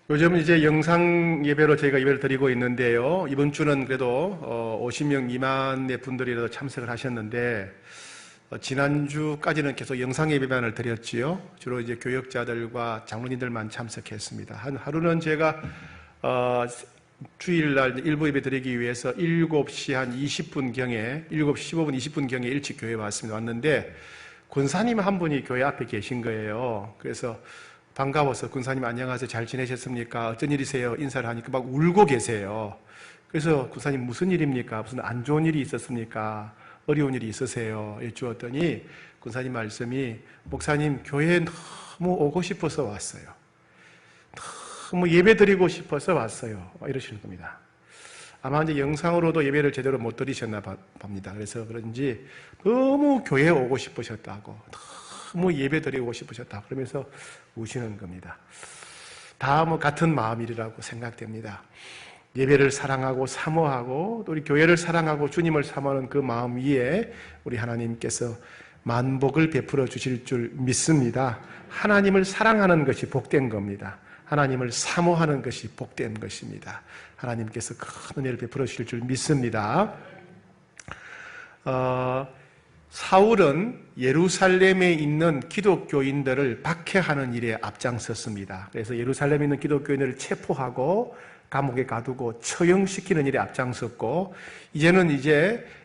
요즘 이제 영상 예배로 저희가 예배를 드리고 있는데요. 이번 주는 그래도 50명 미만의 분들이라도 참석을 하셨는데, 지난주까지는 계속 영상 예배만을 드렸지요. 주로 이제 교역자들과 장로님들만 참석했습니다. 하루는 제가 주일날 일부 예배 드리기 위해서 7시 한 20분경에 7시 15분 20분경에 일찍 교회에 왔는데 권사님 한 분이 교회 앞에 계신 거예요. 그래서 반가워서 군사님 안녕하세요. 잘 지내셨습니까? 어쩐 일이세요? 인사를 하니까 막 울고 계세요. 그래서 군사님 무슨 일입니까? 무슨 안 좋은 일이 있었습니까? 어려운 일이 있으세요? 여쭈었더니 군사님 말씀이 목사님 교회에 너무 오고 싶어서 왔어요. 너무 예배 드리고 싶어서 왔어요. 이러시는 겁니다. 아마 이제 영상으로도 예배를 제대로 못 드리셨나 봅니다. 그래서 그런지 너무 교회에 오고 싶으셨다고. 너무 예배 드리고 싶으셨다. 그러면서 우시는 겁니다. 다 같은 마음이라고 생각됩니다. 예배를 사랑하고 사모하고 또 우리 교회를 사랑하고 주님을 사모하는 그 마음 위에 우리 하나님께서 만복을 베풀어 주실 줄 믿습니다. 하나님을 사랑하는 것이 복된 겁니다. 하나님을 사모하는 것이 복된 것입니다. 하나님께서 큰 은혜를 베풀어 주실 줄 믿습니다. 사울은 예루살렘에 있는 기독교인들을 박해하는 일에 앞장섰습니다. 그래서 예루살렘에 있는 기독교인들을 체포하고 감옥에 가두고 처형시키는 일에 앞장섰고, 이제는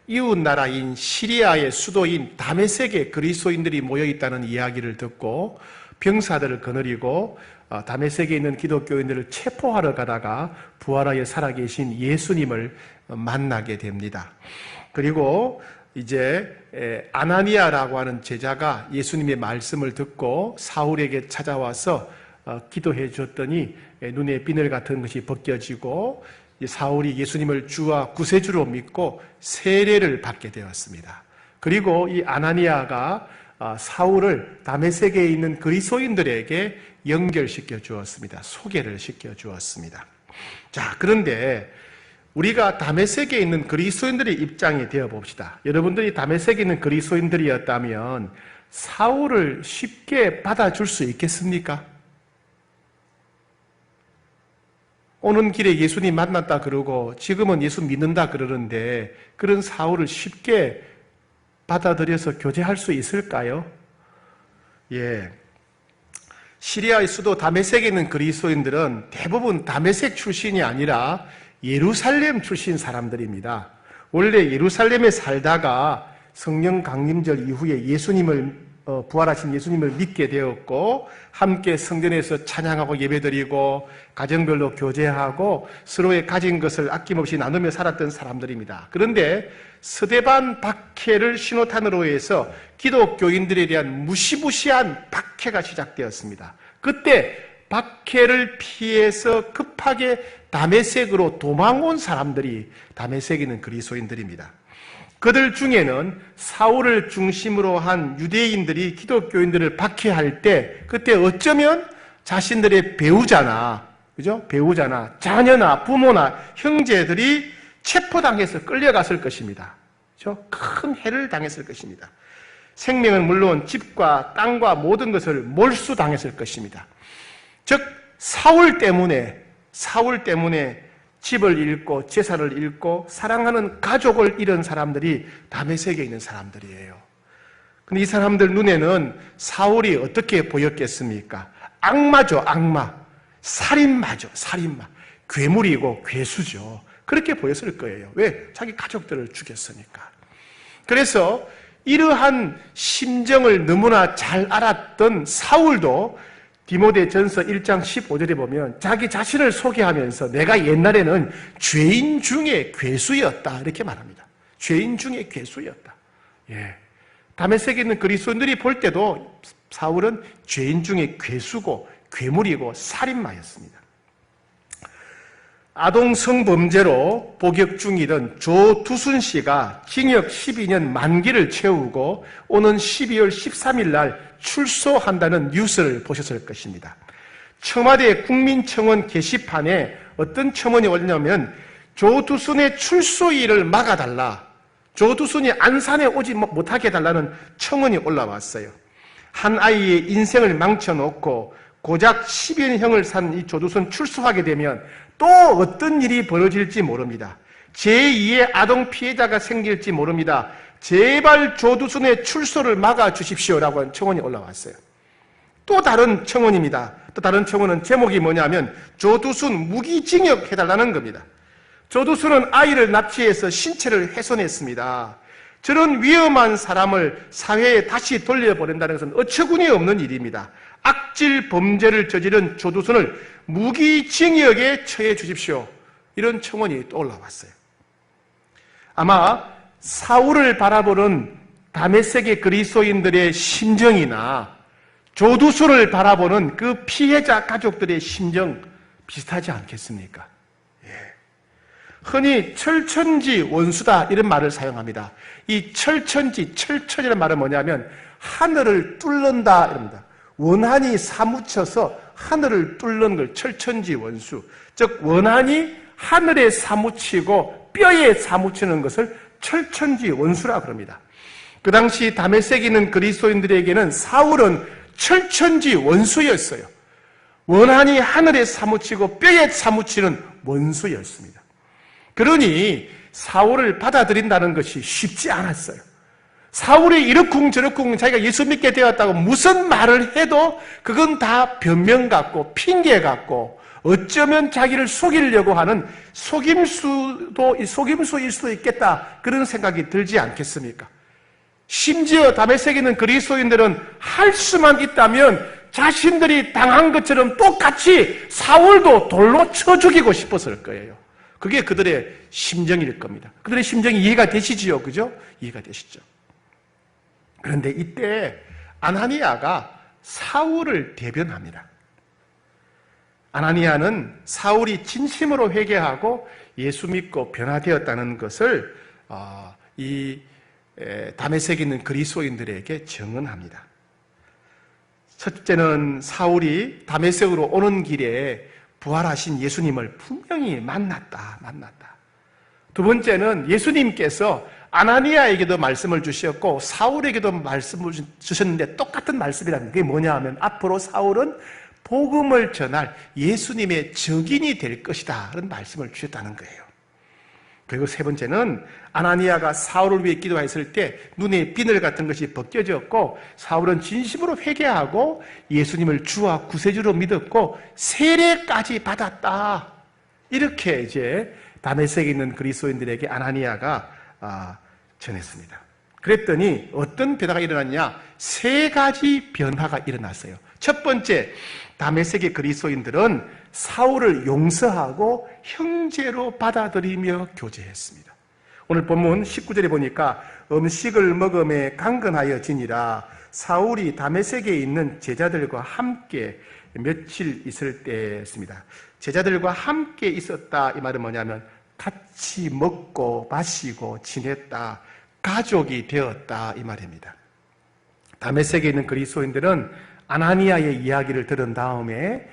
이웃 나라인 시리아의 수도인 다메섹에 그리스도인들이 모여 있다는 이야기를 듣고 병사들을 거느리고 다메섹에 있는 기독교인들을 체포하러 가다가 부활하여 살아계신 예수님을 만나게 됩니다. 그리고 이제 아나니아라고 하는 제자가 예수님의 말씀을 듣고 사울에게 찾아와서 기도해 줬더니 눈에 비늘 같은 것이 벗겨지고 사울이 예수님을 주와 구세주로 믿고 세례를 받게 되었습니다. 그리고 이 아나니아가 사울을 다메섹에 있는 그리스도인들에게 연결시켜 주었습니다. 소개를 시켜 주었습니다. 자, 그런데 우리가 다메섹에 있는 그리스도인들의 입장이 되어 봅시다. 여러분들이 다메섹에 있는 그리스도인들이었다면 사울을 쉽게 받아줄 수 있겠습니까? 오는 길에 예수님 만났다 그러고 지금은 예수 믿는다 그러는데 그런 사울을 쉽게 받아들여서 교제할 수 있을까요? 예. 시리아의 수도 다메섹에 있는 그리스도인들은 대부분 다메섹 출신이 아니라 예루살렘 출신 사람들입니다. 원래 예루살렘에 살다가 성령 강림절 이후에 부활하신 예수님을 믿게 되었고 함께 성전에서 찬양하고 예배드리고 가정별로 교제하고 서로의 가진 것을 아낌없이 나누며 살았던 사람들입니다. 그런데 스데반 박해를 신호탄으로 해서 기독교인들에 대한 무시무시한 박해가 시작되었습니다. 그때 박해를 피해서 급하게 다메섹으로 도망온 사람들이 다메섹에 있는 그리스도인들입니다. 그들 중에는 사울을 중심으로 한 유대인들이 기독교인들을 박해할 때 그때 어쩌면 자신들의 배우자나 자녀나 부모나 형제들이 체포당해서 끌려갔을 것입니다. 그렇죠? 큰 해를 당했을 것입니다. 생명은 물론 집과 땅과 모든 것을 몰수당했을 것입니다. 즉 사울 때문에 집을 잃고 재산을 잃고 사랑하는 가족을 잃은 사람들이 다메섹에 있는 사람들이에요. 근데 이 사람들 눈에는 사울이 어떻게 보였겠습니까? 악마죠, 악마. 살인마죠, 살인마. 괴물이고 괴수죠. 그렇게 보였을 거예요. 왜? 자기 가족들을 죽였으니까. 그래서 이러한 심정을 너무나 잘 알았던 사울도 디모데전서 1장 15절에 보면 자기 자신을 소개하면서 내가 옛날에는 죄인 중에 괴수였다 이렇게 말합니다. 죄인 중에 괴수였다. 예. 다메섹에 있는 그리스도인들이 볼 때도 사울은 죄인 중에 괴수고 괴물이고 살인마였습니다. 아동 성범죄로 복역 중이던 조두순 씨가 징역 12년 만기를 채우고 오는 12월 13일 날 출소한다는 뉴스를 보셨을 것입니다. 청와대 국민청원 게시판에 어떤 첨언이 올렸냐면 조두순의 출소일을 막아달라, 조두순이 안산에 오지 못하게 해달라는 첨언이 올라왔어요. 한 아이의 인생을 망쳐놓고 고작 10인형을 산 이 조두순 출소하게 되면 또 어떤 일이 벌어질지 모릅니다. 제2의 아동 피해자가 생길지 모릅니다. 제발 조두순의 출소를 막아주십시오라고 하는 청원이 올라왔어요. 또 다른 청원입니다. 또 다른 청원은 제목이 뭐냐면 조두순 무기징역 해달라는 겁니다. 조두순은 아이를 납치해서 신체를 훼손했습니다. 저런 위험한 사람을 사회에 다시 돌려보낸다는 것은 어처구니 없는 일입니다. 악질 범죄를 저지른 조두순을 무기징역에 처해 주십시오. 이런 청원이 또 올라왔어요. 아마 사울을 바라보는 다메섹의 그리스도인들의 심정이나 조두순을 바라보는 그 피해자 가족들의 심정 비슷하지 않겠습니까? 흔히 철천지 원수다 이런 말을 사용합니다. 이 철천지, 철천이라는 말은 뭐냐면 하늘을 뚫는다 이럽니다. 원한이 사무쳐서 하늘을 뚫는 걸 철천지 원수, 즉 원한이 하늘에 사무치고 뼈에 사무치는 것을 철천지 원수라 그럽니다. 그 당시 다메섹에 있는 그리스도인들에게는 사울은 철천지 원수였어요. 원한이 하늘에 사무치고 뼈에 사무치는 원수였습니다. 그러니 사울을 받아들인다는 것이 쉽지 않았어요. 사울이 이러쿵저러쿵 자기가 예수 믿게 되었다고 무슨 말을 해도 그건 다 변명 같고 핑계 같고 어쩌면 자기를 속이려고 하는 속임수일 수도 있겠다 그런 생각이 들지 않겠습니까? 심지어 다메섹에 있는 그리스도인들은 할 수만 있다면 자신들이 당한 것처럼 똑같이 사울도 돌로 쳐 죽이고 싶었을 거예요. 그게 그들의 심정일 겁니다. 그들의 심정이 이해가 되시지요? 그죠? 이해가 되시죠? 그런데 이때 아나니아가 사울을 대변합니다. 아나니아는 사울이 진심으로 회개하고 예수 믿고 변화되었다는 것을 다메섹에 있는 그리스도인들에게 증언합니다. 첫째는 사울이 다메섹으로 오는 길에 부활하신 예수님을 분명히 만났다. 두 번째는 예수님께서 아나니아에게도 말씀을 주셨고 사울에게도 말씀을 주셨는데 똑같은 말씀이라는 게 뭐냐 하면 앞으로 사울은 복음을 전할 예수님의 증인이 될 것이다 라는 말씀을 주셨다는 거예요. 그리고 세 번째는 아나니아가 사울을 위해 기도했을 때 눈에 비늘 같은 것이 벗겨졌고 사울은 진심으로 회개하고 예수님을 주와 구세주로 믿었고 세례까지 받았다. 이렇게 이제 다메섹에 있는 그리스도인들에게 아나니아가 전했습니다. 그랬더니 어떤 변화가 일어났냐? 세 가지 변화가 일어났어요. 첫 번째, 다메섹의 그리스도인들은 사울을 용서하고 형제로 받아들이며 교제했습니다. 오늘 본문 19절에 보니까 음식을 먹음에 강건하여 지니라. 사울이 다메섹에 있는 제자들과 함께 며칠 있을 때였습니다. 제자들과 함께 있었다 이 말은 뭐냐면 같이 먹고 마시고 지냈다, 가족이 되었다 이 말입니다. 다메섹에 있는 그리스도인들은 아나니아의 이야기를 들은 다음에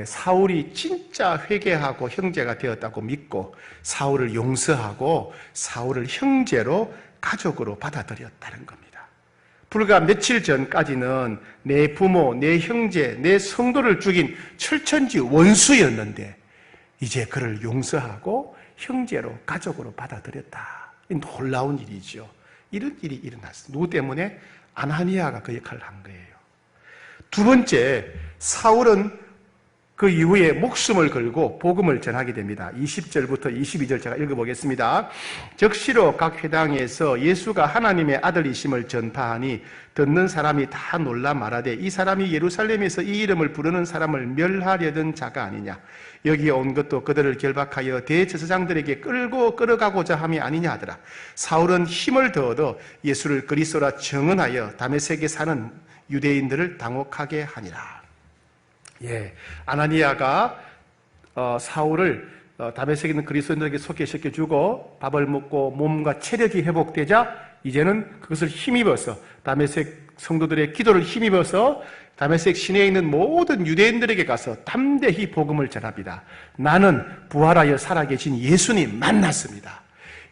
사울이 진짜 회개하고 형제가 되었다고 믿고 사울을 용서하고 사울을 형제로 가족으로 받아들였다는 겁니다. 불과 며칠 전까지는 내 부모, 내 형제, 내 성도를 죽인 철천지 원수였는데 이제 그를 용서하고 형제로 가족으로 받아들였다. 놀라운 일이죠. 이런 일이 일어났어요. 누구 때문에? 아나니아가 그 역할을 한 거예요. 두 번째, 사울은 그 이후에 목숨을 걸고 복음을 전하게 됩니다. 20절부터 22절 제가 읽어보겠습니다. 적시로 각 회당에서 예수가 하나님의 아들이심을 전파하니 듣는 사람이 다 놀라 말하되 이 사람이 예루살렘에서 이 이름을 부르는 사람을 멸하려던 자가 아니냐. 여기에 온 것도 그들을 결박하여 대제사장들에게 끌어가고자 함이 아니냐 하더라. 사울은 힘을 더 얻어 예수를 그리스도라 증언하여 다메섹에 사는 유대인들을 당혹하게 하니라. 아나니아가 사울을 다메섹에 있는 그리스도인들에게 소개시켜주고 밥을 먹고 몸과 체력이 회복되자 이제는 그것을 힘입어서 다메섹 성도들의 기도를 힘입어서 다메섹 시내에 있는 모든 유대인들에게 가서 담대히 복음을 전합니다. 나는 부활하여 살아계신 예수님 만났습니다.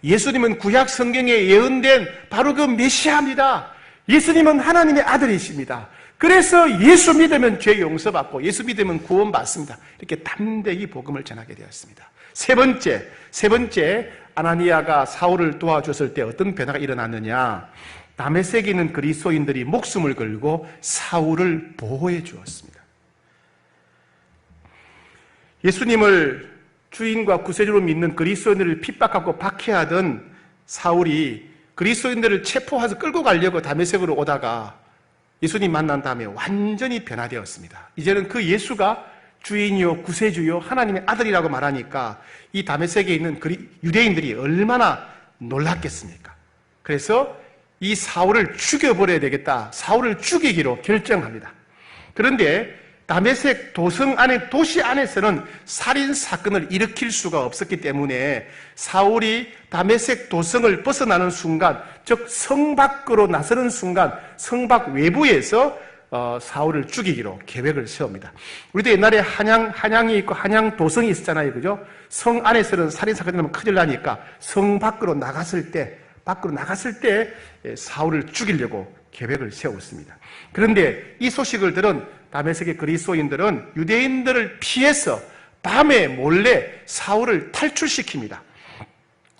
예수님은 구약 성경에 예언된 바로 그 메시아입니다. 예수님은 하나님의 아들이십니다. 그래서 예수 믿으면 죄 용서받고 예수 믿으면 구원받습니다. 이렇게 담대히 복음을 전하게 되었습니다. 세 번째 아나니아가 사울을 도와줬을 때 어떤 변화가 일어났느냐? 다메섹에 있는 그리스도인들이 목숨을 걸고 사울을 보호해 주었습니다. 예수님을 주인과 구세주로 믿는 그리스도인들을 핍박하고 박해하던 사울이 그리스도인들을 체포해서 끌고 가려고 다메섹으로 오다가 예수님 만난 다음에 완전히 변화되었습니다. 이제는 그 예수가 주인이요 구세주요 하나님의 아들이라고 말하니까 이 다메섹에 있는 유대인들이 얼마나 놀랐겠습니까? 그래서 이 사울을 죽여버려야 되겠다. 사울을 죽이기로 결정합니다. 그런데 다메섹 도시 안에서는 살인 사건을 일으킬 수가 없었기 때문에 사울이 다메섹 도성을 벗어나는 순간, 즉 성 밖으로 나서는 순간 성 밖 외부에서 사울을 죽이기로 계획을 세웁니다. 우리도 옛날에 한양이 있고 한양 도성이 있었잖아요, 그죠? 성 안에서는 살인 사건이 나면 큰일 나니까 성 밖으로 나갔을 때 사울을 죽이려고 계획을 세웠습니다. 그런데 이 소식을 들은 다메섹의 그리스도인들은 유대인들을 피해서 밤에 몰래 사울을 탈출시킵니다.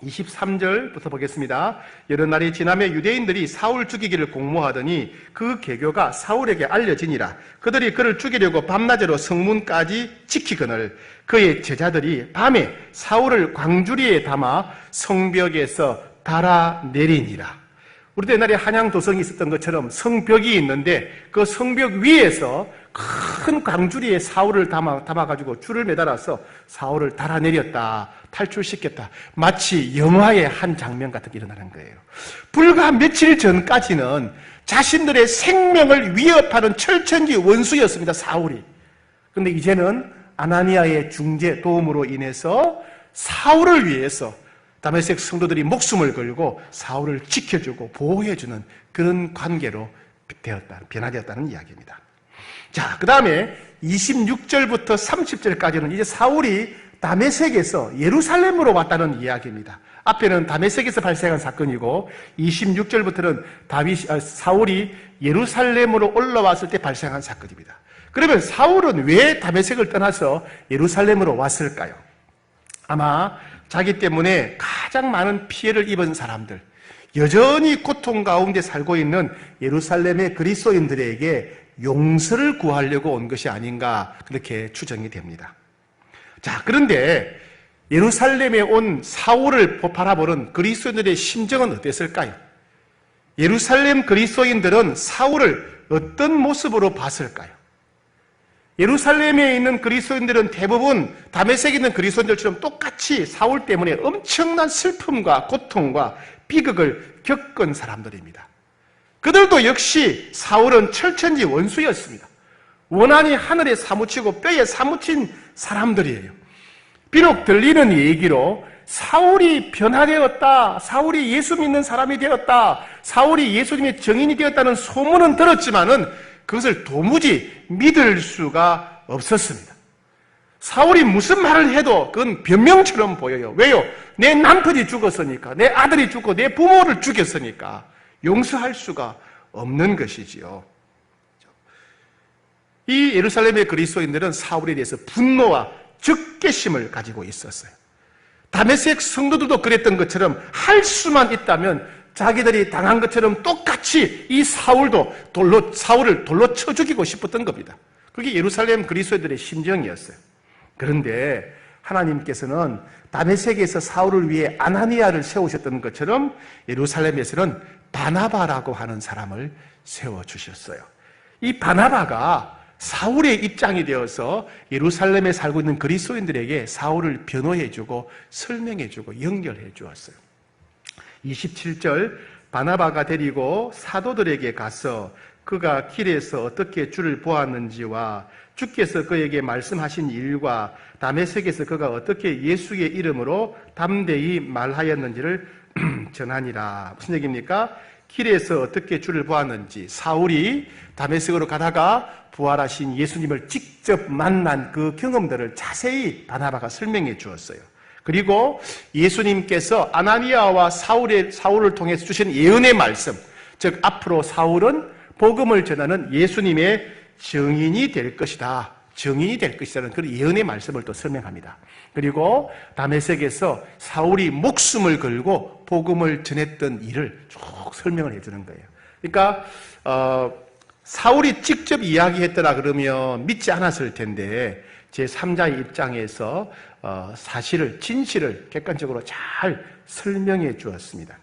23절부터 보겠습니다. 여러 날이 지나며 유대인들이 사울 죽이기를 공모하더니 그 계교가 사울에게 알려지니라. 그들이 그를 죽이려고 밤낮으로 성문까지 지키거늘 그의 제자들이 밤에 사울을 광주리에 담아 성벽에서 달아내리니라. 우리도 옛날에 한양 도성이 있었던 것처럼 성벽이 있는데 그 성벽 위에서 큰 광주리에 사울을 담아가지고 줄을 매달아서 사울을 달아내렸다, 탈출시켰다. 마치 영화의 한 장면 같은 게 일어나는 거예요. 불과 며칠 전까지는 자신들의 생명을 위협하는 철천지 원수였습니다, 사울이. 그런데 이제는 아나니아의 중재 도움으로 인해서 사울을 위해서 다메섹 성도들이 목숨을 걸고 사울을 지켜주고 보호해주는 그런 관계로 변화되었다는 이야기입니다. 자, 그 다음에 26절부터 30절까지는 이제 사울이 다메섹에서 예루살렘으로 왔다는 이야기입니다. 앞에는 다메섹에서 발생한 사건이고 26절부터는 사울이 예루살렘으로 올라왔을 때 발생한 사건입니다. 그러면 사울은 왜 다메섹을 떠나서 예루살렘으로 왔을까요? 아마 자기 때문에 가장 많은 피해를 입은 사람들, 여전히 고통 가운데 살고 있는 예루살렘의 그리스도인들에게 용서를 구하려고 온 것이 아닌가 그렇게 추정이 됩니다. 자, 그런데 예루살렘에 온 사울을 바라보는 그리스도인들의 심정은 어땠을까요? 예루살렘 그리스도인들은 사울을 어떤 모습으로 봤을까요? 예루살렘에 있는 그리스도인들은 대부분 다메섹에 있는 그리스도인들처럼 똑같이 사울 때문에 엄청난 슬픔과 고통과 비극을 겪은 사람들입니다. 그들도 역시 사울은 철천지 원수였습니다. 원한이 하늘에 사무치고 뼈에 사무친 사람들이에요. 비록 들리는 얘기로 사울이 변화되었다, 사울이 예수 믿는 사람이 되었다, 사울이 예수님의 증인이 되었다는 소문은 들었지만은 그것을 도무지 믿을 수가 없었습니다. 사울이 무슨 말을 해도 그건 변명처럼 보여요. 왜요? 내 남편이 죽었으니까, 내 아들이 죽고 내 부모를 죽였으니까 용서할 수가 없는 것이지요. 이 예루살렘의 그리스도인들은 사울에 대해서 분노와 적개심을 가지고 있었어요. 다메섹 성도들도 그랬던 것처럼 할 수만 있다면 자기들이 당한 것처럼 똑같이 이 사울을 돌로 쳐 죽이고 싶었던 겁니다. 그게 예루살렘 그리스도인들의 심정이었어요. 그런데 하나님께서는 다메섹에서 사울을 위해 아나니아를 세우셨던 것처럼 예루살렘에서는 바나바라고 하는 사람을 세워주셨어요. 이 바나바가 사울의 입장이 되어서 예루살렘에 살고 있는 그리스도인들에게 사울을 변호해주고 설명해주고 연결해 주었어요. 27절, 바나바가 데리고 사도들에게 가서 그가 길에서 어떻게 주를 보았는지와 주께서 그에게 말씀하신 일과 다메섹에서 그가 어떻게 예수의 이름으로 담대히 말하였는지를 전하니라. 무슨 얘기입니까? 길에서 어떻게 주를 보았는지, 사울이 다메섹으로 가다가 부활하신 예수님을 직접 만난 그 경험들을 자세히 바나바가 설명해 주었어요. 그리고 예수님께서 아나니아와 사울을 통해서 주신 예언의 말씀, 즉 앞으로 사울은 복음을 전하는 예수님의 증인이 될 것이다. 증인이 될 것이라는 그런 예언의 말씀을 또 설명합니다. 그리고 다메섹에서 사울이 목숨을 걸고 복음을 전했던 일을 쭉 설명을 해주는 거예요. 그러니까 사울이 직접 이야기했더라 그러면 믿지 않았을 텐데 제3자의 입장에서 사실을, 진실을 객관적으로 잘 설명해 주었습니다.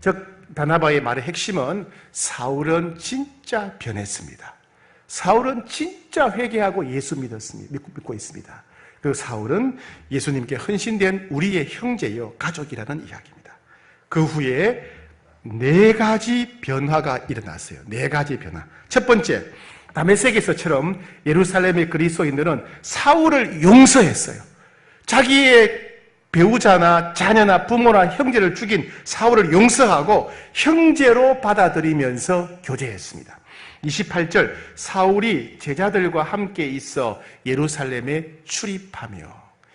즉 바나바의 말의 핵심은 사울은 진짜 변했습니다. 사울은 진짜 회개하고 예수 믿고 있습니다. 그 사울은 예수님께 헌신된 우리의 형제요 가족이라는 이야기입니다. 그 후에 4가지 변화가 일어났어요. 4가지 변화. 첫 번째, 다메섹에서처럼 예루살렘의 그리스도인들은 사울을 용서했어요. 자기의 배우자나 자녀나 부모나 형제를 죽인 사울을 용서하고 형제로 받아들이면서 교제했습니다. 28절, 사울이 제자들과 함께 있어 예루살렘에 출입하며,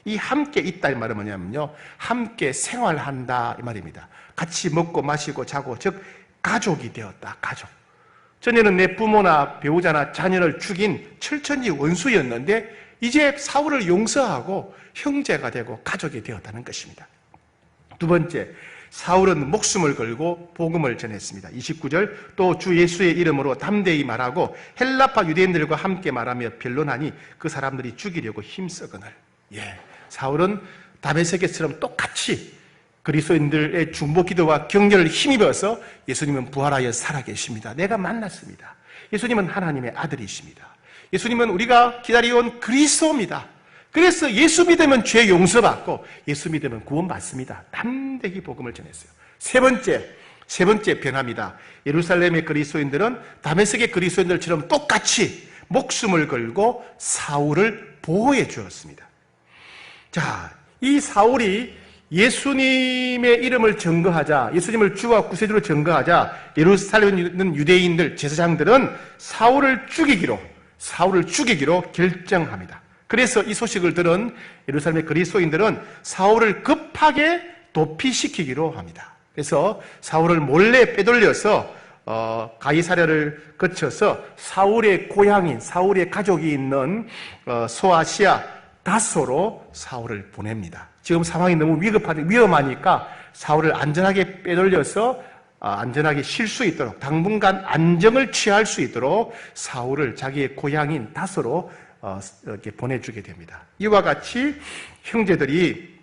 이 함께 있다 이 말은 뭐냐면요, 함께 생활한다 이 말입니다. 같이 먹고 마시고 자고, 즉 가족이 되었다. 가족. 전에는 내 부모나 배우자나 자녀를 죽인 철천지 원수였는데 이제 사울을 용서하고 형제가 되고 가족이 되었다는 것입니다. 두 번째, 사울은 목숨을 걸고 복음을 전했습니다. 29절, 또 주 예수의 이름으로 담대히 말하고 헬라파 유대인들과 함께 말하며 변론하니 그 사람들이 죽이려고 힘쓰거늘. 사울은 다메섹에서처럼 똑같이 그리스도인들의 중보 기도와 격려를 힘입어서 예수님은 부활하여 살아계십니다. 내가 만났습니다. 예수님은 하나님의 아들이십니다. 예수님은 우리가 기다려온 그리스도입니다. 그래서 예수 믿으면 죄 용서받고 예수 믿으면 구원받습니다. 담대히 복음을 전했어요. 세 번째 변화입니다. 예루살렘의 그리스도인들은 다메섹의 그리스도인들처럼 똑같이 목숨을 걸고 사울을 보호해 주었습니다. 자, 이 사울이 예수님의 이름을 증거하자, 예수님을 주와 구세주로 증거하자 예루살렘에 있는 유대인들, 제사장들은 사울을 죽이기로 결정합니다. 그래서 이 소식을 들은 예루살렘의 그리스도인들은 사울을 급하게 도피시키기로 합니다. 그래서 사울을 몰래 빼돌려서 가이사랴를 거쳐서 사울의 고향인, 사울의 가족이 있는 소아시아 다소로 사울을 보냅니다. 지금 상황이 너무 위험하니까 사울을 안전하게 빼돌려서 안전하게 쉴 수 있도록, 당분간 안정을 취할 수 있도록 사울을 자기의 고향인 다소로 이렇게 보내주게 됩니다. 이와 같이 형제들이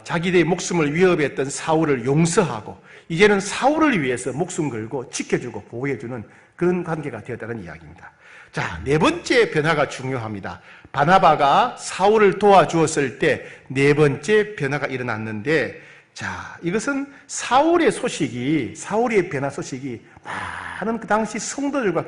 자기들의 목숨을 위협했던 사울을 용서하고 이제는 사울을 위해서 목숨 걸고 지켜주고 보호해주는 그런 관계가 되었다는 이야기입니다. 자, 4번째 변화가 중요합니다. 바나바가 사울을 도와주었을 때 4번째 변화가 일어났는데, 자, 이것은 사울의 변화 소식이 많은 그 당시 성도들과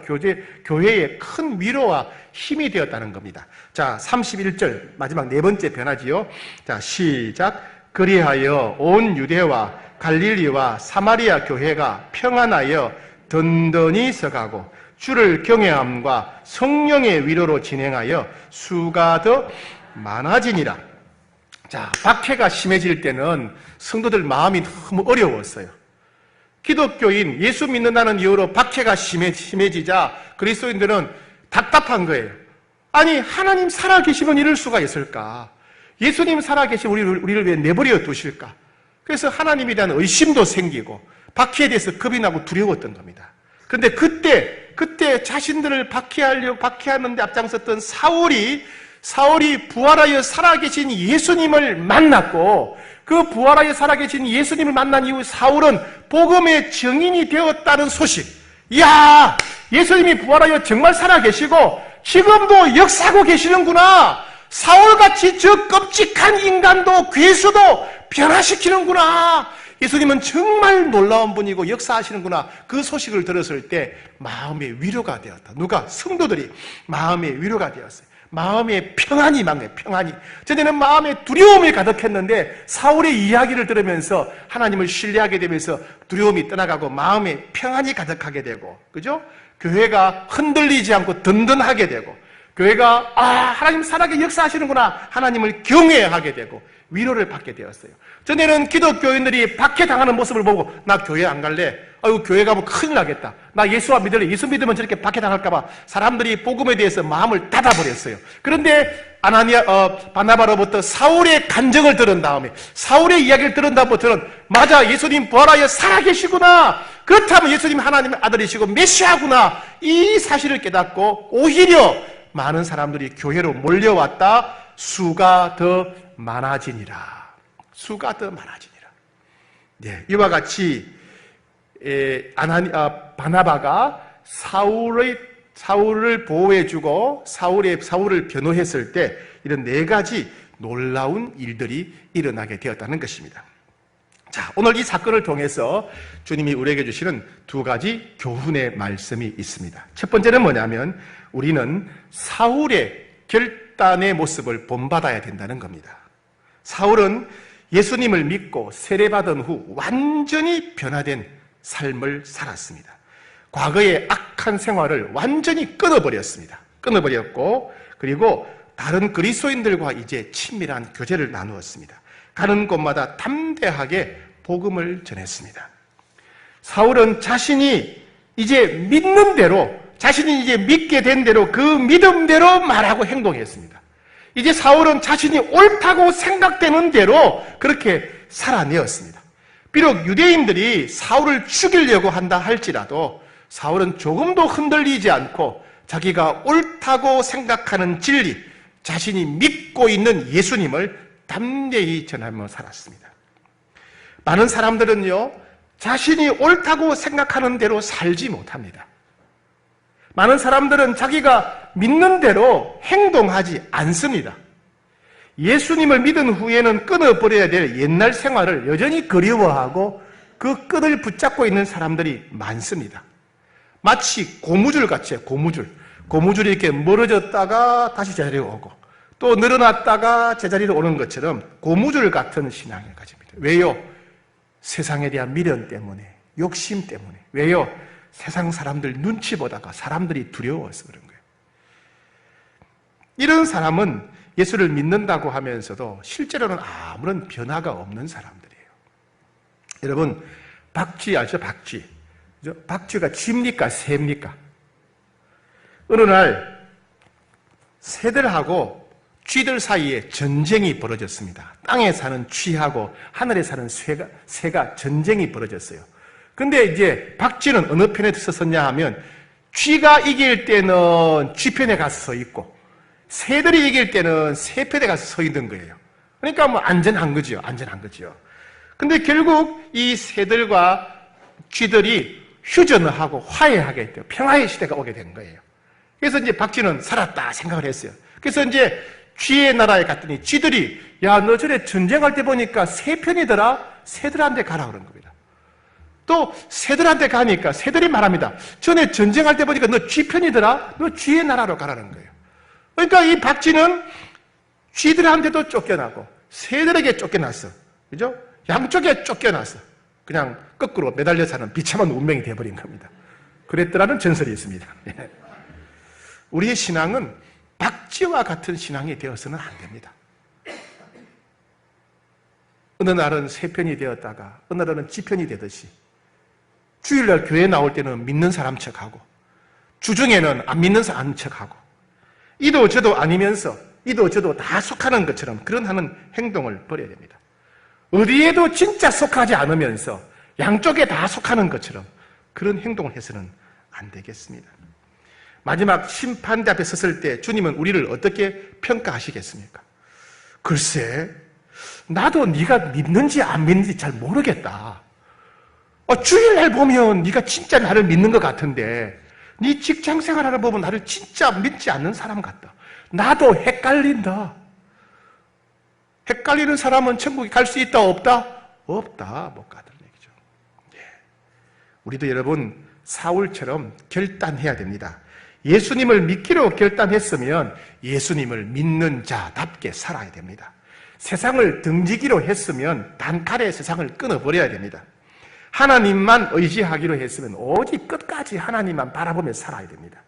교회에 큰 위로와 힘이 되었다는 겁니다. 자, 31절, 마지막 4번째 변화지요. 자, 시작. 그리하여 온 유대와 갈릴리와 사마리아 교회가 평안하여 든든히 서가고 주를 경외함과 성령의 위로로 진행하여 수가 더 많아지니라. 자, 박해가 심해질 때는 성도들 마음이 너무 어려웠어요. 기독교인, 예수 믿는다는 이유로 박해가 심해지자 그리스도인들은 답답한 거예요. 아니, 하나님 살아계시면 이럴 수가 있을까? 예수님 살아계시면 우리를 왜 내버려 두실까? 그래서 하나님에 대한 의심도 생기고 박해에 대해서 겁이 나고 두려웠던 겁니다. 그런데 그때 자신들을 박해하는데 앞장섰던 사울이 부활하여 살아계신 예수님을 만났고, 그 부활하여 살아계신 예수님을 만난 이후 사울은 복음의 증인이 되었다는 소식. 이야, 예수님이 부활하여 정말 살아계시고 지금도 역사하고 계시는구나. 사울같이 저 끔찍한 인간도 괴수도 변화시키는구나. 예수님은 정말 놀라운 분이고 역사하시는구나. 그 소식을 들었을 때 마음의 위로가 되었다. 누가? 성도들이 마음의 위로가 되었어요. 마음의 평안이 임한 평안이. 전에는 마음에 두려움이 가득했는데 사울의 이야기를 들으면서 하나님을 신뢰하게 되면서 두려움이 떠나가고 마음에 평안이 가득하게 되고, 그죠? 교회가 흔들리지 않고 든든하게 되고, 교회가 하나님 살아계 역사하시는구나, 하나님을 경외하게 되고, 위로를 받게 되었어요. 전에는 기독교인들이 박해당하는 모습을 보고 나 교회 안 갈래. 아이고 교회 가면 큰일 나겠다. 나 예수와 믿을래. 예수 믿으면 저렇게 박해당할까 봐 사람들이 복음에 대해서 마음을 닫아버렸어요. 그런데 바나바로부터 사울의 간증을 들은 다음에 사울의 이야기를 들은 다음부터는 맞아 예수님 부활하여 살아계시구나. 그렇다면 예수님 하나님의 아들이시고 메시아구나. 이 사실을 깨닫고 오히려 많은 사람들이 교회로 몰려왔다. 수가 더 많아지니라. 수가 더 많아지니라. 네, 이와 같이 바나바가 사울을 보호해주고 사울을 변호했을 때 이런 4가지 놀라운 일들이 일어나게 되었다는 것입니다. 자, 오늘 이 사건을 통해서 주님이 우리에게 주시는 2가지 교훈의 말씀이 있습니다. 첫 번째는 뭐냐면 우리는 사울의 결단의 모습을 본받아야 된다는 겁니다. 사울은 예수님을 믿고 세례받은 후 완전히 변화된 삶을 살았습니다. 과거의 악한 생활을 완전히 끊어버렸습니다. 끊어버렸고 그리고 다른 그리스도인들과 이제 친밀한 교제를 나누었습니다. 가는 곳마다 담대하게 복음을 전했습니다. 사울은 자신이 이제 믿는 대로 자신이 이제 믿게 된 대로 그 믿음대로 말하고 행동했습니다. 이제 사울은 자신이 옳다고 생각되는 대로 그렇게 살아내었습니다. 비록 유대인들이 사울을 죽이려고 한다 할지라도 사울은 조금도 흔들리지 않고 자기가 옳다고 생각하는 진리, 자신이 믿고 있는 예수님을 담대히 전하며 살았습니다. 많은 사람들은요, 자신이 옳다고 생각하는 대로 살지 못합니다. 많은 사람들은 자기가 믿는 대로 행동하지 않습니다. 예수님을 믿은 후에는 끊어버려야 될 옛날 생활을 여전히 그리워하고 그 끈을 붙잡고 있는 사람들이 많습니다. 마치 고무줄 같이 고무줄이 이렇게 멀어졌다가 다시 제자리로 오고 또 늘어났다가 제자리로 오는 것처럼 고무줄 같은 신앙을 가집니다. 왜요? 세상에 대한 미련 때문에, 욕심 때문에. 왜요? 세상 사람들 눈치 보다가 사람들이 두려워서 그런 거예요. 이런 사람은 예수를 믿는다고 하면서도 실제로는 아무런 변화가 없는 사람들이에요. 여러분, 박쥐 아시죠? 박쥐. 박쥐가 쥐입니까? 새입니까? 어느 날 새들하고 쥐들 사이에 전쟁이 벌어졌습니다. 땅에 사는 쥐하고 하늘에 사는 새가 전쟁이 벌어졌어요. 근데 이제 박쥐는 어느 편에 섰냐 하면 쥐가 이길 때는 쥐 편에 가서 서 있고 새들이 이길 때는 새 편에 가서 서 있는 거예요. 그러니까 뭐 안전한 거지요. 근데 결국 이 새들과 쥐들이 휴전을 하고 화해하게 돼요. 평화의 시대가 오게 된 거예요. 그래서 이제 박쥐는 살았다 생각을 했어요. 그래서 이제 쥐의 나라에 갔더니 쥐들이 야, 너 전에 전쟁할 때 보니까 새 편이더라. 새들한테 가라 그런 겁니다. 또 새들한테 가니까 새들이 말합니다. 전에 전쟁할 때 보니까 너 쥐 편이더라. 너 쥐의 나라로 가라는 거예요. 그러니까 이 박쥐는 쥐들한테도 쫓겨나고 새들에게 쫓겨났어. 그죠? 양쪽에 쫓겨났어. 그냥 거꾸로 매달려 사는 비참한 운명이 되어버린 겁니다. 그랬더라는 전설이 있습니다. 우리의 신앙은 박쥐와 같은 신앙이 되어서는 안 됩니다. 어느 날은 새 편이 되었다가 어느 날은 쥐 편이 되듯이 주일날 교회 나올 때는 믿는 사람 척하고 주중에는 안 믿는 사람 척하고 이도 저도 아니면서 이도 저도 다 속하는 것처럼 그런 하는 행동을 버려야 됩니다. 어디에도 진짜 속하지 않으면서 양쪽에 다 속하는 것처럼 그런 행동을 해서는 안 되겠습니다. 마지막 심판대 앞에 섰을 때 주님은 우리를 어떻게 평가하시겠습니까? 글쎄, 나도 네가 믿는지 안 믿는지 잘 모르겠다. 주일날 보면 네가 진짜 나를 믿는 것 같은데 네 직장 생활하는 보면 나를 진짜 믿지 않는 사람 같다. 나도 헷갈린다. 헷갈리는 사람은 천국에 갈 수 있다 없다? 없다. 못 가더라는 얘기죠. 우리도 여러분 사울처럼 결단해야 됩니다. 예수님을 믿기로 결단했으면 예수님을 믿는 자답게 살아야 됩니다. 세상을 등지기로 했으면 단칼에 세상을 끊어버려야 됩니다. 하나님만 의지하기로 했으면 오직 끝까지 하나님만 바라보며 살아야 됩니다.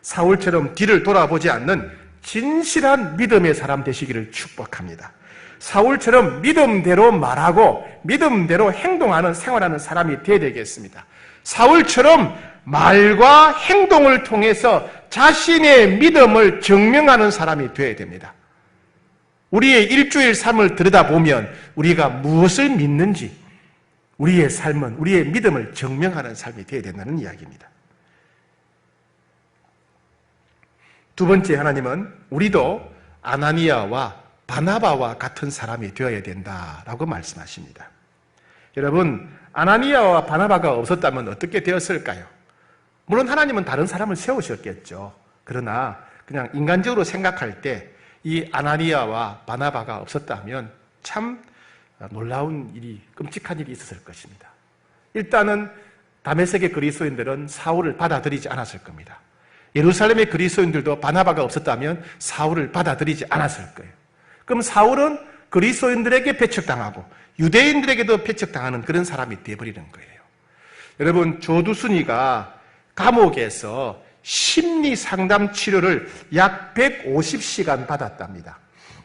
사울처럼 뒤를 돌아보지 않는 진실한 믿음의 사람 되시기를 축복합니다. 사울처럼 믿음대로 말하고 믿음대로 행동하는 생활하는 사람이 되어야 되겠습니다. 사울처럼 말과 행동을 통해서 자신의 믿음을 증명하는 사람이 되어야 됩니다. 우리의 일주일 삶을 들여다보면 우리가 무엇을 믿는지 우리의 삶은 우리의 믿음을 증명하는 삶이 되어야 된다는 이야기입니다. 두 번째, 하나님은 우리도 아나니아와 바나바와 같은 사람이 되어야 된다라고 말씀하십니다. 여러분, 아나니아와 바나바가 없었다면 어떻게 되었을까요? 물론 하나님은 다른 사람을 세우셨겠죠. 그러나 그냥 인간적으로 생각할 때 이 아나니아와 바나바가 없었다면 참 놀라운 일이, 끔찍한 일이 있었을 것입니다. 일단은 다메섹의 그리스도인들은 사울을 받아들이지 않았을 겁니다. 예루살렘의 그리스도인들도 바나바가 없었다면 사울을 받아들이지 않았을 거예요. 그럼 사울은 그리스도인들에게 배척당하고 유대인들에게도 배척당하는 그런 사람이 되어버리는 거예요. 여러분, 조두순이가 감옥에서 심리 상담 치료를 약 150시간 받았답니다.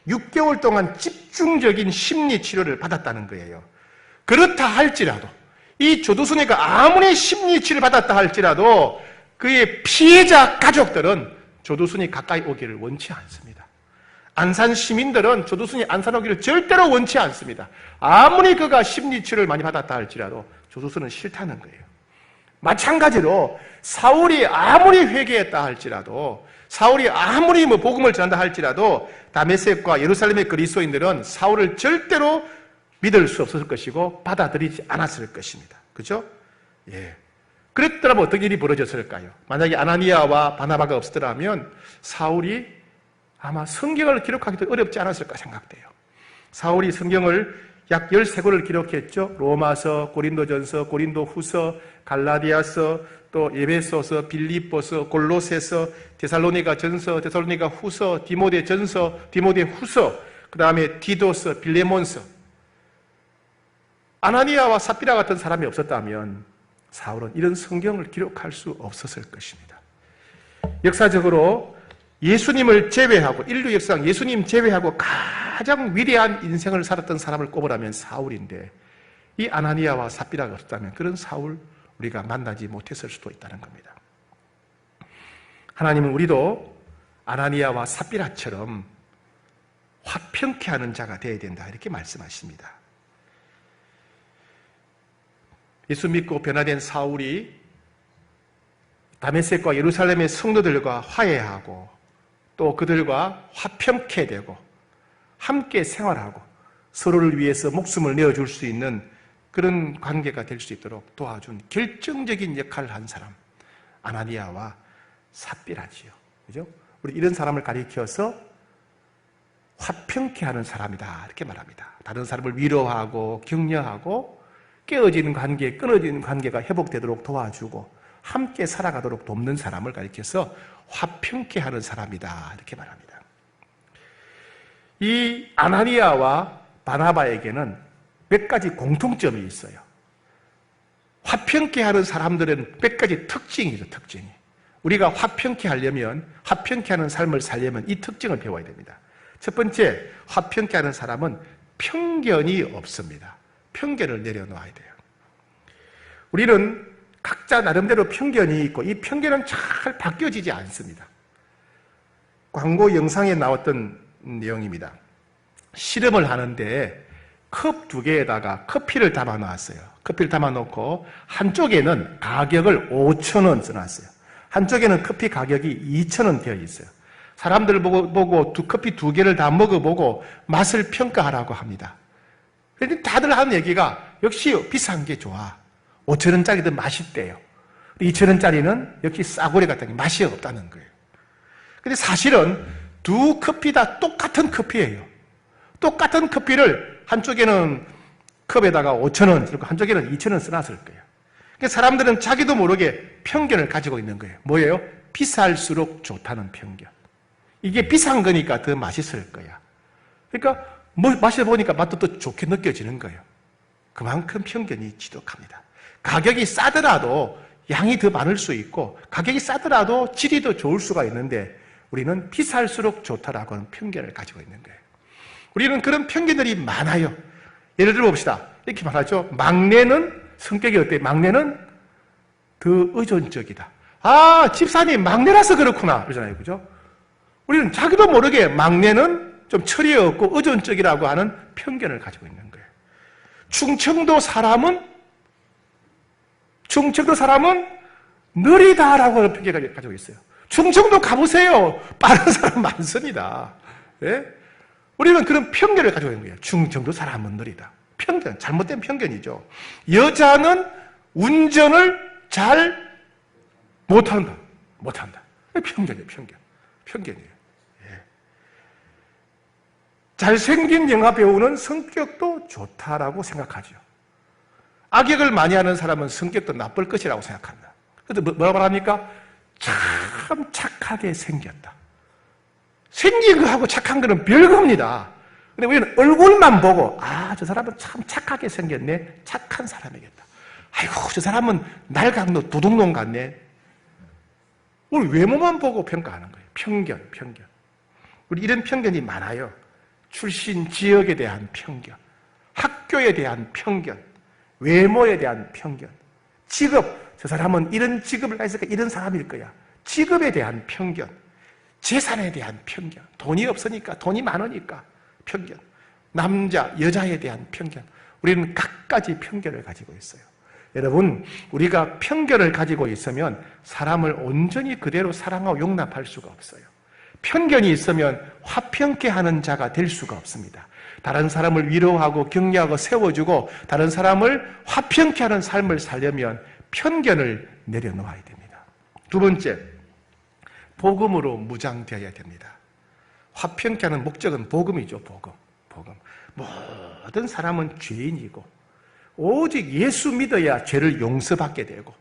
6개월 동안 집중적인 심리 치료를 받았다는 거예요. 그렇다 할지라도 이 조두순이가 아무리 심리 치료를 받았다 할지라도 그의 피해자 가족들은 조두순이 가까이 오기를 원치 않습니다. 안산 시민들은 조두순이 안산 오기를 절대로 원치 않습니다. 아무리 그가 심리 치료를 많이 받았다 할지라도 조두순은 싫다는 거예요. 마찬가지로 사울이 아무리 회개했다 할지라도, 사울이 아무리 복음을 전한다 할지라도 다메섹과 예루살렘의 그리스도인들은 사울을 절대로 믿을 수 없었을 것이고 받아들이지 않았을 것입니다. 그렇죠? 예. 그랬더라면 어떤 일이 벌어졌을까요? 만약에 아나니아와 바나바가 없었더라면 사울이 아마 성경을 기록하기도 어렵지 않았을까 생각돼요. 사울이 성경을 약 13권을 기록했죠. 로마서, 고린도전서, 고린도후서, 갈라디아서, 또 에베소서, 빌립보서, 골로새서, 데살로니가 전서, 데살로니가 후서, 디모데 전서, 디모데 후서, 그 다음에 디도서, 빌레몬서. 아나니아와 삽비라 같은 사람이 없었다면 사울은 이런 성경을 기록할 수 없었을 것입니다. 역사적으로 예수님을 제외하고, 인류 역사상 예수님 제외하고 가장 위대한 인생을 살았던 사람을 꼽으라면 사울인데, 이 아나니아와 삽비라가 없었다면 그런 사울 우리가 만나지 못했을 수도 있다는 겁니다. 하나님은 우리도 아나니아와 삽비라처럼 화평케 하는 자가 되어야 된다, 이렇게 말씀하십니다. 예수 믿고 변화된 사울이 다메섹과 예루살렘의 성도들과 화해하고 또 그들과 화평케 되고 함께 생활하고 서로를 위해서 목숨을 내어줄 수 있는 그런 관계가 될 수 있도록 도와준 결정적인 역할을 한 사람, 아나니아와 삽비라지요. 그죠? 우리 이런 사람을 가리켜서 화평케 하는 사람이다, 이렇게 말합니다. 다른 사람을 위로하고 격려하고 깨어지는 관계, 끊어지는 관계가 회복되도록 도와주고 함께 살아가도록 돕는 사람을 가리켜서 화평케 하는 사람이다, 이렇게 말합니다. 이 아나니아와 바나바에게는 몇 가지 공통점이 있어요. 화평케 하는 사람들은 몇 가지 특징이죠, 특징이. 우리가 화평케 하려면, 화평케 하는 삶을 살려면 이 특징을 배워야 됩니다. 첫 번째, 화평케 하는 사람은 편견이 없습니다. 편견을 내려놓아야 돼요. 우리는 각자 나름대로 편견이 있고 이 편견은 잘 바뀌어지지 않습니다. 광고 영상에 나왔던 내용입니다. 실험을 하는데 컵 2개에다가 커피를 담아 놨어요. 커피를 담아 놓고 한쪽에는 가격을 5,000원 써놨어요. 한쪽에는 커피 가격이 2,000원 되어 있어요. 사람들 보고 커피 2개를 다 먹어보고 맛을 평가하라고 합니다. 그런데 다들 하는 얘기가 역시 비싼 게 좋아. 5,000원짜리도 맛있대요. 2,000원짜리는 역시 싸구려 같은 게 맛이 없다는 거예요. 근데 사실은 두 커피 다 똑같은 커피예요. 똑같은 커피를 한쪽에는 컵에다가 5,000원, 그리고 한쪽에는 2,000원 써놨을 거예요. 그러니까 사람들은 자기도 모르게 편견을 가지고 있는 거예요. 뭐예요? 비쌀수록 좋다는 편견. 이게 비싼 거니까 더 맛있을 거야. 그러니까 마셔보니까 맛도 또 좋게 느껴지는 거예요. 그만큼 편견이 지독합니다. 가격이 싸더라도 양이 더 많을 수 있고 가격이 싸더라도 질이 더 좋을 수가 있는데 우리는 비쌀수록 좋다라고 하는 편견을 가지고 있는 거예요. 우리는 그런 편견들이 많아요. 예를 들어 봅시다. 이렇게 말하죠. 막내는 성격이 어때? 막내는 더 의존적이다. 아, 집사님 막내라서 그렇구나 그러잖아요. 그죠? 우리는 자기도 모르게 막내는 좀 철이 없고 의존적이라고 하는 편견을 가지고 있는 거예요. 충청도 사람은 느리다라고 하는 편견을 가지고 있어요. 충청도 가보세요. 빠른 사람 많습니다. 예? 우리는 그런 편견을 가지고 있는 거예요. 충청도 사람은 느리다. 편견, 잘못된 편견이죠. 여자는 운전을 잘 못한다. 편견이에요, 편견이에요. 예. 잘생긴 영화 배우는 성격도 좋다라고 생각하죠. 악역을 많이 하는 사람은 성격도 나쁠 것이라고 생각한다. 그래서 뭐라고 말합니까? 참 착하게 생겼다. 생긴 거하고 착한 거는 별겁니다. 근데 우리는 얼굴만 보고, 아, 저 사람은 참 착하게 생겼네. 착한 사람이겠다. 아이고, 저 사람은 날강도 도둑놈 같네. 우리 외모만 보고 평가하는 거예요. 편견. 우리 이런 편견이 많아요. 출신 지역에 대한 편견, 학교에 대한 편견, 외모에 대한 편견, 직업, 저 사람은 이런 직업을 가졌으니까 이런 사람일 거야. 직업에 대한 편견, 재산에 대한 편견, 돈이 없으니까, 돈이 많으니까 편견, 남자, 여자에 대한 편견. 우리는 갖가지 편견을 가지고 있어요. 여러분, 우리가 편견을 가지고 있으면 사람을 온전히 그대로 사랑하고 용납할 수가 없어요. 편견이 있으면 화평케 하는 자가 될 수가 없습니다. 다른 사람을 위로하고 격려하고 세워주고 다른 사람을 화평케 하는 삶을 살려면 편견을 내려놓아야 됩니다. 두 번째, 복음으로 무장되어야 됩니다. 화평케 하는 목적은 복음이죠. 복음. 모든 사람은 죄인이고 오직 예수 믿어야 죄를 용서받게 되고,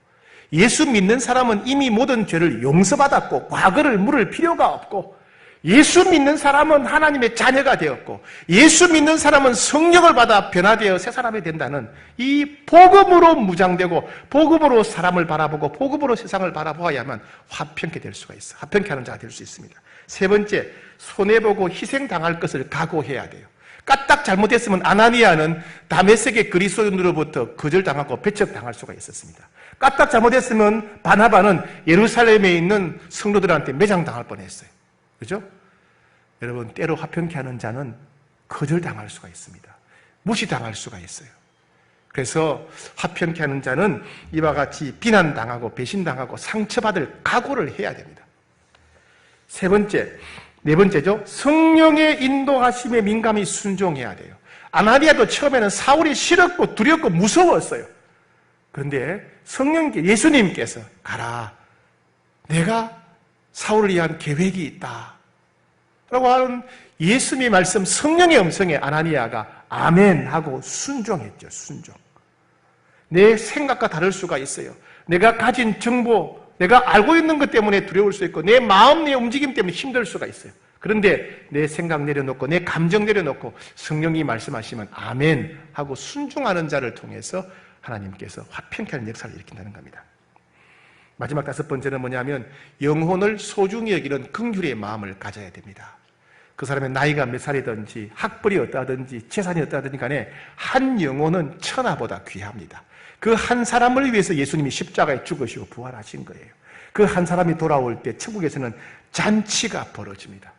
예수 믿는 사람은 이미 모든 죄를 용서받았고 과거를 물을 필요가 없고, 예수 믿는 사람은 하나님의 자녀가 되었고, 예수 믿는 사람은 성령을 받아 변화되어 새 사람이 된다는 이 복음으로 무장되고 복음으로 사람을 바라보고 복음으로 세상을 바라보아야만 화평케 될 수가 있어요. 화평케 하는 자가 될 수 있습니다. 세 번째, 손해보고 희생당할 것을 각오해야 돼요. 까딱 잘못했으면 아나니아는 다메섹의 그리스도인으로부터 거절당하고 배척당할 수가 있었습니다. 까딱 잘못했으면 바나바는 예루살렘에 있는 성도들한테 매장당할 뻔했어요. 그죠? 여러분, 때로 화평케 하는 자는 거절당할 수가 있습니다. 무시당할 수가 있어요. 그래서 화평케 하는 자는 이와 같이 비난당하고 배신당하고 상처받을 각오를 해야 됩니다. 네 번째죠. 성령의 인도하심에 민감히 순종해야 돼요. 아나니아도 처음에는 사울이 싫었고 두렵고 무서웠어요. 그런데 성령께, 예수님께서 가라, 내가 사울을 위한 계획이 있다 라고 하는 예수님의 말씀, 성령의 음성에 아나니아가 아멘 하고 순종했죠. 순종. 내 생각과 다를 수가 있어요. 내가 가진 정보, 내가 알고 있는 것 때문에 두려울 수 있고 내 마음, 내 움직임 때문에 힘들 수가 있어요. 그런데 내 생각 내려놓고 내 감정 내려놓고 성령이 말씀하시면 아멘 하고 순종하는 자를 통해서 하나님께서 화평케 하는 역사를 일으킨다는 겁니다. 마지막 다섯 번째는 뭐냐면 영혼을 소중히 여기는 긍휼의 마음을 가져야 됩니다. 그 사람의 나이가 몇 살이든지 학벌이 어떠하든지 재산이 어떠하든지 간에 한 영혼은 천하보다 귀합니다. 그 한 사람을 위해서 예수님이 십자가에 죽으시고 부활하신 거예요. 그 한 사람이 돌아올 때 천국에서는 잔치가 벌어집니다.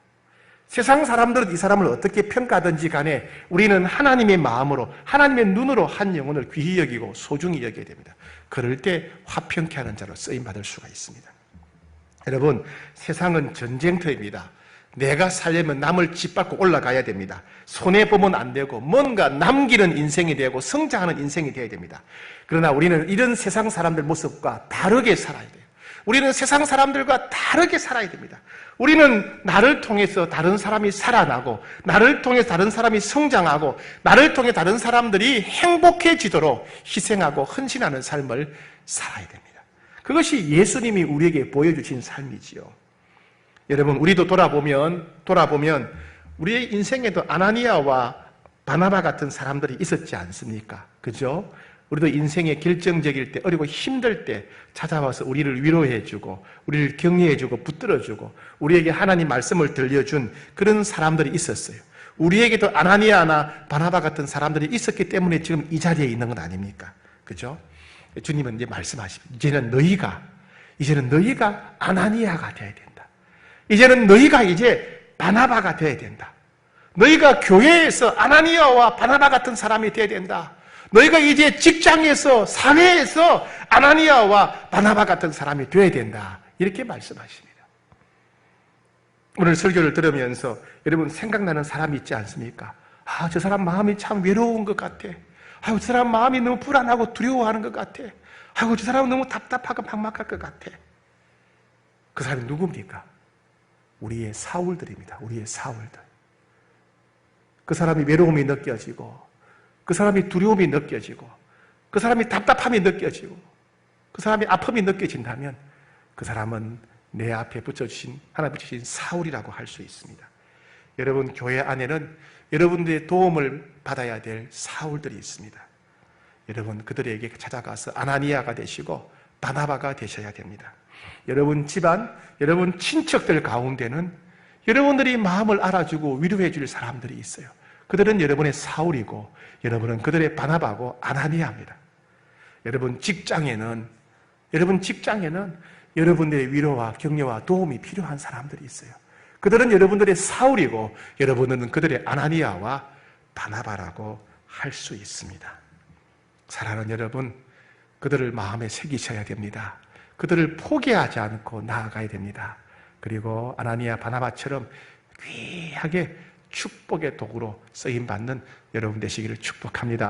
세상 사람들은 이 사람을 어떻게 평가하든지 간에 우리는 하나님의 마음으로, 하나님의 눈으로 한 영혼을 귀히 여기고 소중히 여겨야 됩니다. 그럴 때 화평케 하는 자로 쓰임받을 수가 있습니다. 여러분, 세상은 전쟁터입니다. 내가 살려면 남을 짓밟고 올라가야 됩니다. 손해보면 안 되고 뭔가 남기는 인생이 되고 성장하는 인생이 되어야 됩니다. 그러나 우리는 이런 세상 사람들 모습과 다르게 살아야 돼요. 우리는 세상 사람들과 다르게 살아야 됩니다. 우리는 나를 통해서 다른 사람이 살아나고 나를 통해서 다른 사람이 성장하고 나를 통해 다른 사람들이 행복해지도록 희생하고 헌신하는 삶을 살아야 됩니다. 그것이 예수님이 우리에게 보여주신 삶이지요. 여러분, 우리도 돌아보면 우리의 인생에도 아나니아와 바나바 같은 사람들이 있었지 않습니까? 그죠? 우리도 인생의 결정적일 때, 어리고 힘들 때 찾아와서 우리를 위로해주고 우리를 격려해주고 붙들어주고 우리에게 하나님 말씀을 들려준 그런 사람들이 있었어요. 우리에게도 아나니아나 바나바 같은 사람들이 있었기 때문에 지금 이 자리에 있는 건 아닙니까? 그죠? 주님은 이제 말씀하십니다. 이제는 너희가 아나니아가 되어야 된다. 이제는 너희가 이제 바나바가 되어야 된다. 너희가 교회에서 아나니아와 바나바 같은 사람이 되어야 된다. 너희가 이제 직장에서, 사회에서 아나니아와 바나바 같은 사람이 되어야 된다. 이렇게 말씀하십니다. 오늘 설교를 들으면서 여러분 생각나는 사람이 있지 않습니까? 아, 저 사람 마음이 참 외로운 것 같아. 아유, 저 사람 마음이 너무 불안하고 두려워하는 것 같아. 아이고, 저 사람은 너무 답답하고 막막할 것 같아. 그 사람이 누굽니까? 우리의 사울들입니다. 우리의 사울들. 그 사람이 외로움이 느껴지고, 그 사람이 두려움이 느껴지고, 그 사람이 답답함이 느껴지고, 그 사람이 아픔이 느껴진다면 그 사람은 내 앞에 하나 붙여주신 사울이라고 할 수 있습니다. 여러분 교회 안에는 여러분들의 도움을 받아야 될 사울들이 있습니다. 여러분 그들에게 찾아가서 아나니아가 되시고 바나바가 되셔야 됩니다. 여러분 집안, 여러분 친척들 가운데는 여러분들이 마음을 알아주고 위로해 줄 사람들이 있어요. 그들은 여러분의 사울이고 여러분은 그들의 바나바고 아나니아입니다. 여러분 직장에는 여러분들의 위로와 격려와 도움이 필요한 사람들이 있어요. 그들은 여러분들의 사울이고 여러분은 그들의 아나니아와 바나바라고 할 수 있습니다. 사랑하는 여러분, 그들을 마음에 새기셔야 됩니다. 그들을 포기하지 않고 나아가야 됩니다. 그리고 아나니아 바나바처럼 귀하게 축복의 도구로 쓰임받는 여러분 되시기를 축복합니다.